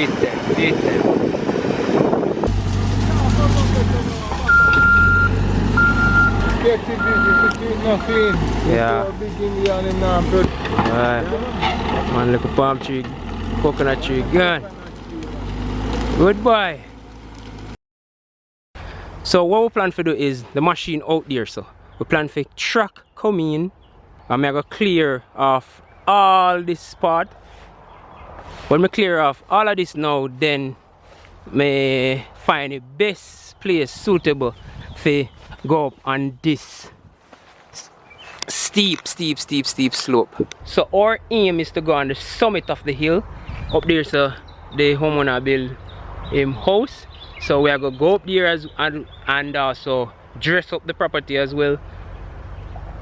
Dite. Get it busy, it not clean. Yeah. So big Indian in Namprud. Man, look at palm tree, coconut tree, gone. Goodbye. So what we plan to do is the machine out there, so we plan for truck come in and I'm gonna clear off all this spot. When we clear off all of this now, then me find the best place suitable for go up on this steep slope. So our aim is to go on the summit of the hill. Up there, so the homeowner build him house. So we are gonna go up there and also dress up the property as well.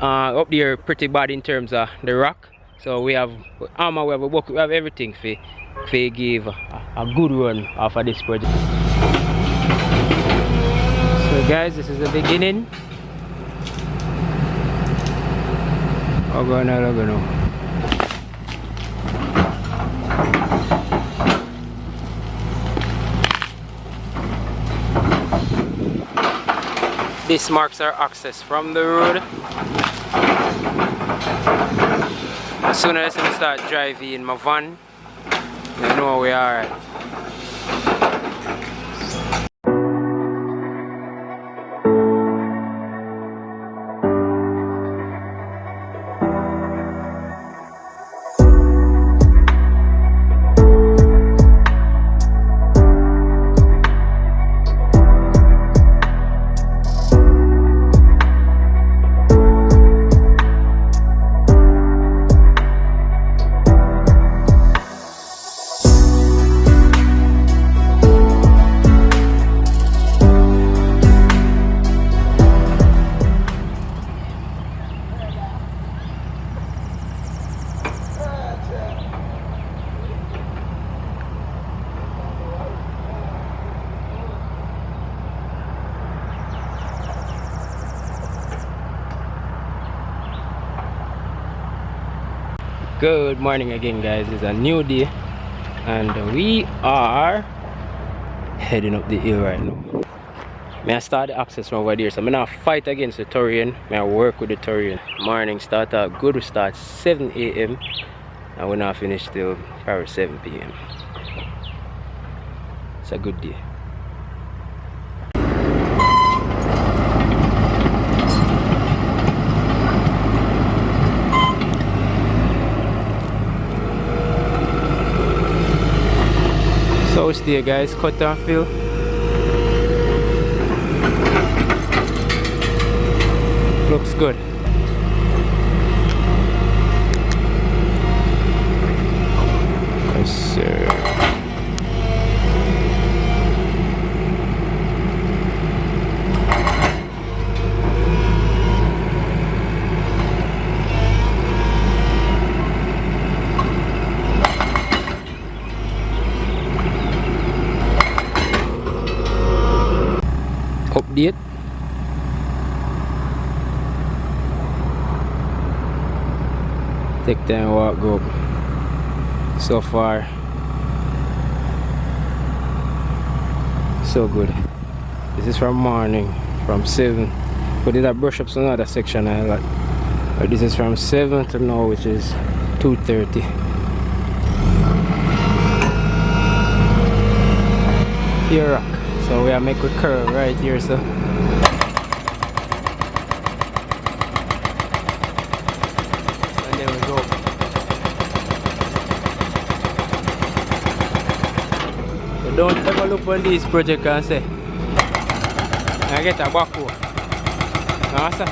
Up there pretty bad in terms of the rock. So we have armor, we have a bucket, we have everything for give a good run off of this project. So guys, this is the beginning. I'll go now. This marks our access from the road. As soon as I start driving in my van, you know where we are at. Good morning again, guys. It's a new day and we are heading up the hill right now. I start the access from over there, so I'm gonna fight against the terrain. I work with the terrain. Morning start out good. We start 7 a.m. and we're not finished till probably 7 p.m. It's a good day. So it's there, guys, cut and fill. Looks good. Yes, sir. Update. Take time walk go up. So far so good. This is from morning from 7, but did I brush up some other section I like. But this is from 7 to now, which is 2:30. Here rock. So we are make a curve right here, so and then we go. So don't ever look on this project and say I get a back home. Awesome.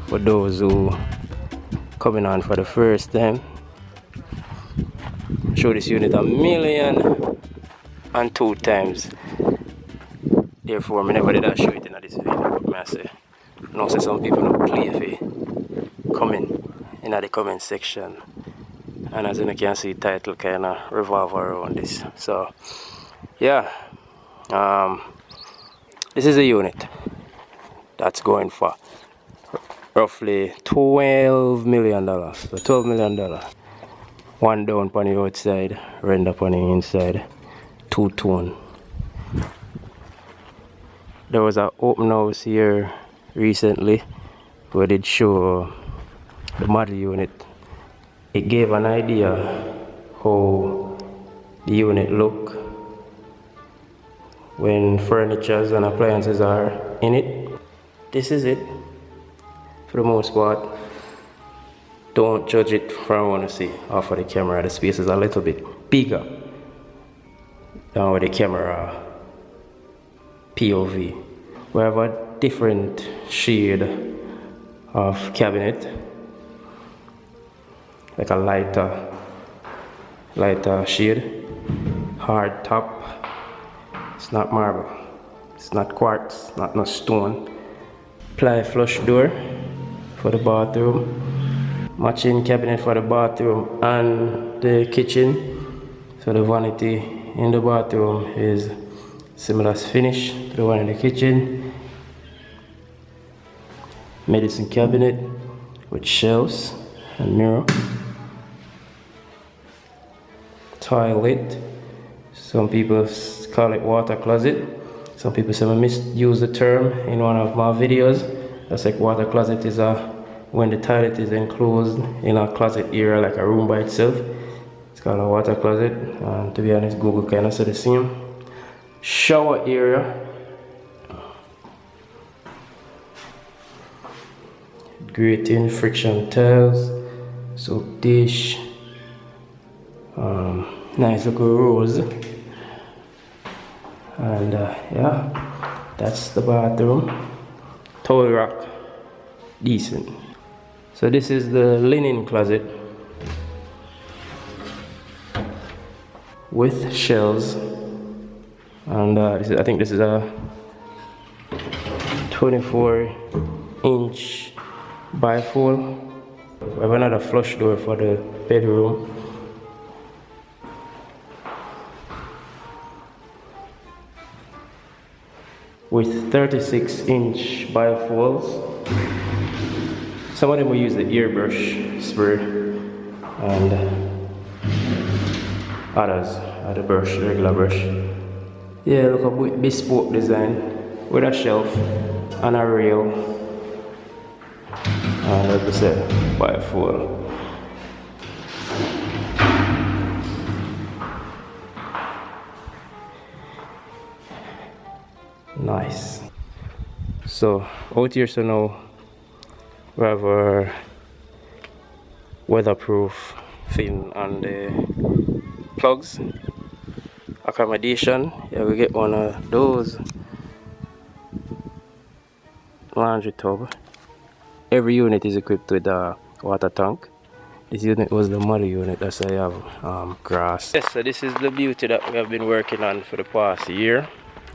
for those who coming on for the first time. Show this unit 1,000,002 times. Therefore, I never did I show it in this video. But I say, no, say some people don't play if they comment in the comment section. And as you can see, title kind of revolve around this. So, yeah, this is a unit that's going for roughly $12 million. So $12 million. One down on the outside, render on the inside, two-tone. There was an open house here recently where they show the model unit. It gave an idea how the unit look when furnitures and appliances are in it. This is it for the most part. Don't judge it from what you see off of the camera. The space is a little bit bigger than with the camera POV. We have a different shade of cabinet, like a lighter shade, hard top. It's not marble, it's not quartz, not no stone. Ply flush door for the bathroom. Matching cabinet for the bathroom and the kitchen. So the vanity in the bathroom is similar finish to the one in the kitchen. Medicine cabinet with shelves and mirror. Toilet. Some people call it water closet. Some people say I misuse the term in one of my videos. That's like water closet is when the toilet is enclosed in a closet area, like a room by itself. It's called a water closet. And to be honest, Google kind of said the same. Shower area. Grating, friction tiles, soap dish. Nice little rose. And yeah, that's the bathroom. Towel rack, decent. So this is the linen closet with shelves, and I think this is a 24-inch bifold. We have another flush door for the bedroom. With 36-inch bifolds. Some of them will use the airbrush spray, and others are the brush, the regular brush. Yeah, look at bespoke design with a shelf and a rail, and like I said, bifold. Nice. So out here, so now we have our weatherproof thing on the plugs. Accommodation, yeah, we get one of those laundry tub. Every unit is equipped with a water tank. This unit was the model unit, that's why I have grass. Yes, so this is the beauty that we have been working on for the past year,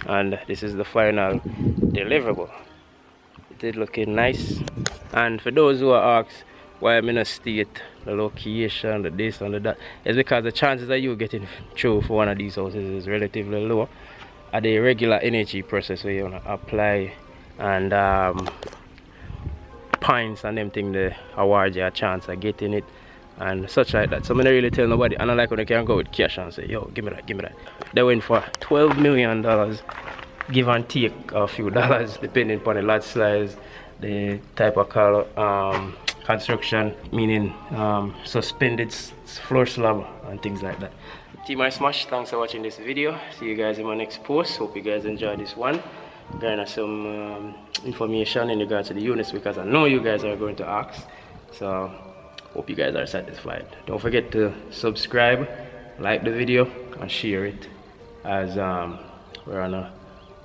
and this is the final deliverable. It is looking nice. And for those who are asked why I'm in a state, the location, the this and the that, it's because the chances of you getting through for one of these houses is relatively low. At the regular energy process where you want to apply and points and them thing, the award you a chance of getting it and such like that. So I'm not really tell nobody. I don't like when they can go with cash and say, yo, give me that, give me that. They went for $12 million, give and take a few dollars depending upon the lot size, the type of color, construction, meaning suspended floor slab and things like that. Team Ismash, thanks for watching this video. See you guys in my next post. Hope you guys enjoyed this one. Garner some information in regards to the units, because I know you guys are going to ask. So hope you guys are satisfied. Don't forget to subscribe, like the video, and share it, as we're on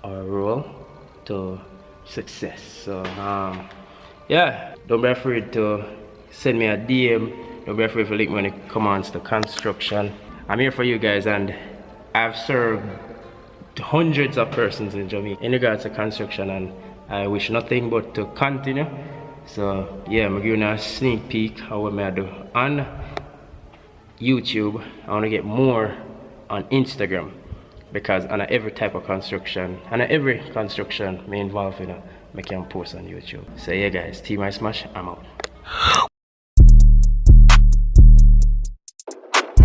our roll to success. So yeah, don't be afraid to send me a DM. Don't be afraid to link me when it comes to construction. I'm here for you guys, and I've served hundreds of persons in Jamaica in regards to construction, and I wish nothing but to continue. So yeah, I'm giving a sneak peek of what I do on YouTube. I want to get more on Instagram, because on every type of construction, and every construction me involved in, I can post on YouTube. So yeah guys, Team Ismash, I'm out.